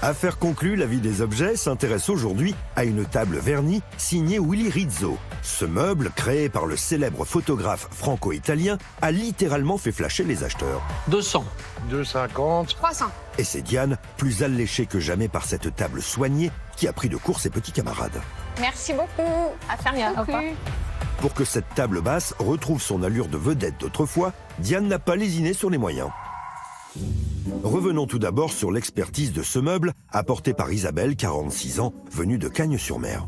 Affaire conclue, la vie des objets s'intéresse aujourd'hui à une table vernie signée Willy Rizzo. Ce meuble, créé par le célèbre photographe franco-italien, a littéralement fait flasher les acheteurs. 200. 2,50. 300. Et c'est Diane, plus alléchée que jamais par cette table soignée, qui a pris de court ses petits camarades. Merci beaucoup. Affaire conclue. Pour que cette table basse retrouve son allure de vedette d'autrefois, Diane n'a pas lésiné sur les moyens. Revenons tout d'abord sur l'expertise de ce meuble, apportée par Isabelle, 46 ans, venue de Cagnes-sur-Mer.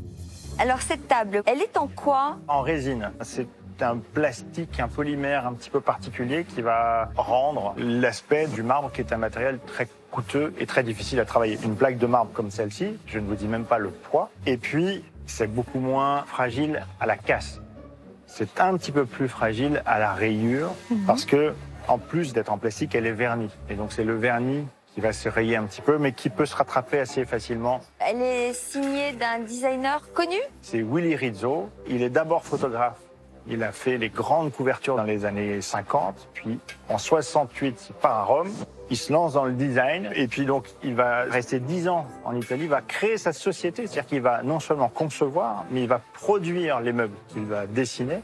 Alors cette table, elle est en quoi? En résine. C'est un plastique, un polymère un petit peu particulier qui va rendre l'aspect du marbre, qui est un matériel très coûteux et très difficile à travailler. Une plaque de marbre comme celle-ci, je ne vous dis même pas le poids. Et puis, c'est beaucoup moins fragile à la casse. C'est un petit peu plus fragile à la rayure parce que, en plus d'être en plastique, elle est vernie. Et donc, c'est le vernis qui va se rayer un petit peu, mais qui peut se rattraper assez facilement. Elle est signée d'un designer connu? C'est Willy Rizzo. Il est d'abord photographe. Il a fait les grandes couvertures dans les années 50. Puis, en 68, il part à Rome. Il se lance dans le design. Et puis, donc, il va rester 10 ans en Italie. Il va créer sa société. C'est-à-dire qu'il va non seulement concevoir, mais il va produire les meubles qu'il va dessiner.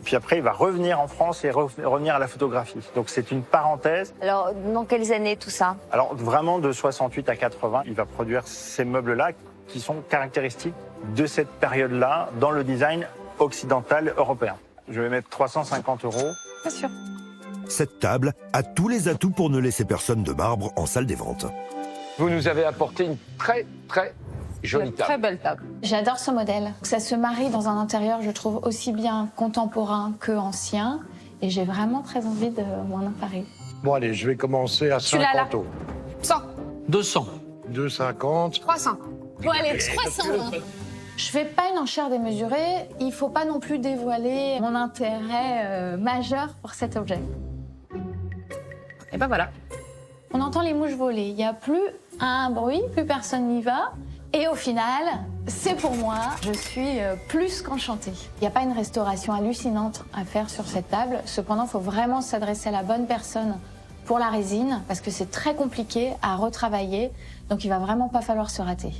Puis après, il va revenir en France et revenir à la photographie. Donc c'est une parenthèse. Alors, dans quelles années tout ça? Alors vraiment de 68 à 80, il va produire ces meubles-là qui sont caractéristiques de cette période-là dans le design occidental européen. Je vais mettre 350 €. Pas sûr. Cette table a tous les atouts pour ne laisser personne de marbre en salle des ventes. Vous nous avez apporté une très jolie table. Très belle table. J'adore ce modèle. Ça se marie dans un intérieur, je trouve, aussi bien contemporain que ancien. Et j'ai vraiment très envie de m'en emparer. Bon allez, je vais commencer à Celui-là, 50 €. 100. 200. 2,50. 300. Bon, allez, 300. Je fais pas une enchère démesurée. Il faut pas non plus dévoiler mon intérêt majeur pour cet objet. Et ben voilà. On entend les mouches voler. Il n'y a plus un bruit, plus personne n'y va. Et au final, c'est pour moi, je suis plus qu'enchantée. Il n'y a pas une restauration hallucinante à faire sur cette table. Cependant, il faut vraiment s'adresser à la bonne personne pour la résine, parce que c'est très compliqué à retravailler. Donc il va vraiment pas falloir se rater.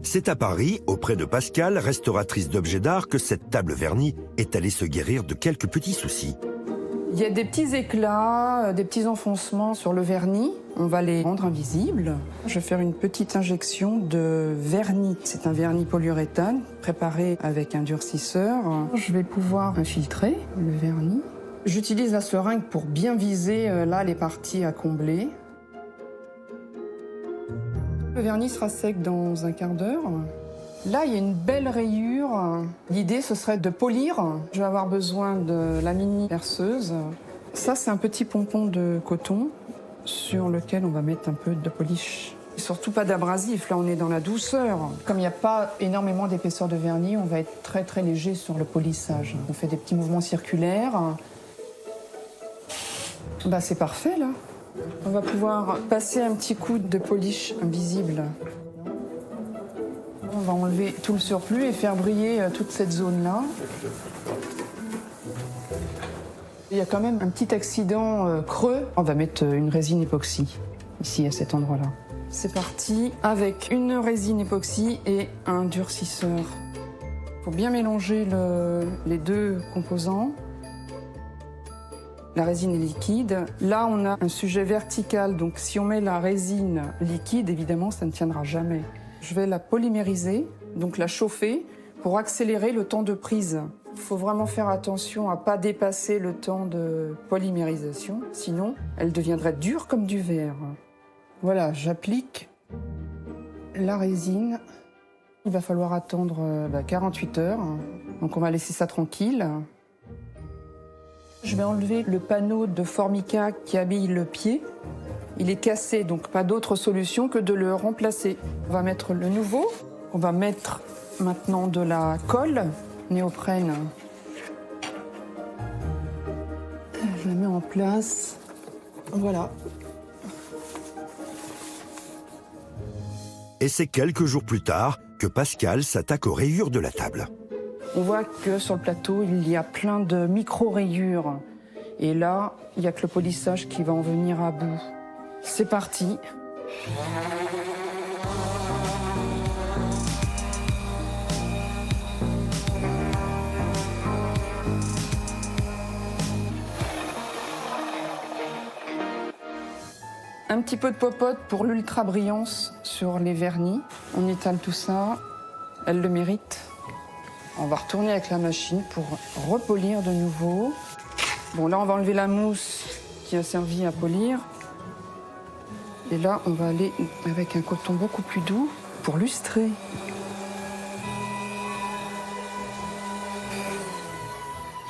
C'est à Paris, auprès de Pascal, restauratrice d'objets d'art, que cette table vernie est allée se guérir de quelques petits soucis. Il y a des petits éclats, des petits enfoncements sur le vernis. On va les rendre invisibles. Je vais faire une petite injection de vernis. C'est un vernis polyuréthane préparé avec un durcisseur. Je vais pouvoir infiltrer le vernis. J'utilise la seringue pour bien viser là les parties à combler. Le vernis sera sec dans un quart d'heure. Là, il y a une belle rayure. L'idée, ce serait de polir. Je vais avoir besoin de la mini perceuse. Ça, c'est un petit pompon de coton sur lequel on va mettre un peu de polish. Surtout pas d'abrasif, là on est dans la douceur. Comme il n'y a pas énormément d'épaisseur de vernis, on va être très léger sur le polissage. On fait des petits mouvements circulaires. Bah, c'est parfait là. On va pouvoir passer un petit coup de polish invisible. On va enlever tout le surplus et faire briller toute cette zone-là. Il y a quand même un petit accident creux. On va mettre une résine époxy, ici, à cet endroit-là. C'est parti, avec une résine époxy et un durcisseur. Il faut bien mélanger les deux composants. La résine est liquide. Là, on a un sujet vertical, donc si on met la résine liquide, évidemment, ça ne tiendra jamais. Je vais la polymériser, donc la chauffer, pour accélérer le temps de prise. Il faut vraiment faire attention à ne pas dépasser le temps de polymérisation, sinon elle deviendrait dure comme du verre. Voilà, j'applique la résine. Il va falloir attendre 48 heures, donc on va laisser ça tranquille. Je vais enlever le panneau de formica qui habille le pied. Il est cassé, donc pas d'autre solution que de le remplacer. On va mettre le nouveau. On va mettre maintenant de la colle néoprène. Je la mets en place. Voilà. Et c'est quelques jours plus tard que Pascal s'attaque aux rayures de la table. On voit que sur le plateau, il y a plein de micro-rayures. Et là, il n'y a que le polissage qui va en venir à bout. C'est parti. Un petit peu de popote pour l'ultra brillance sur les vernis. On étale tout ça. Elle le mérite. On va retourner avec la machine pour repolir de nouveau. Bon, là, on va enlever la mousse qui a servi à polir. Et là, on va aller avec un coton beaucoup plus doux pour lustrer.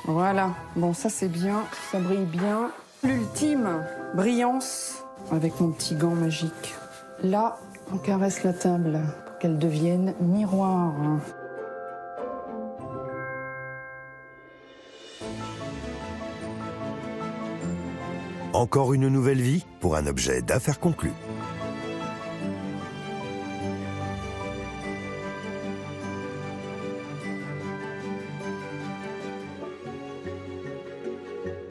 Voilà. Bon, ça, c'est bien. Ça brille bien. L'ultime brillance avec mon petit gant magique. Là, on caresse la table pour qu'elle devienne miroir. Encore une nouvelle vie pour un objet d'affaires conclu.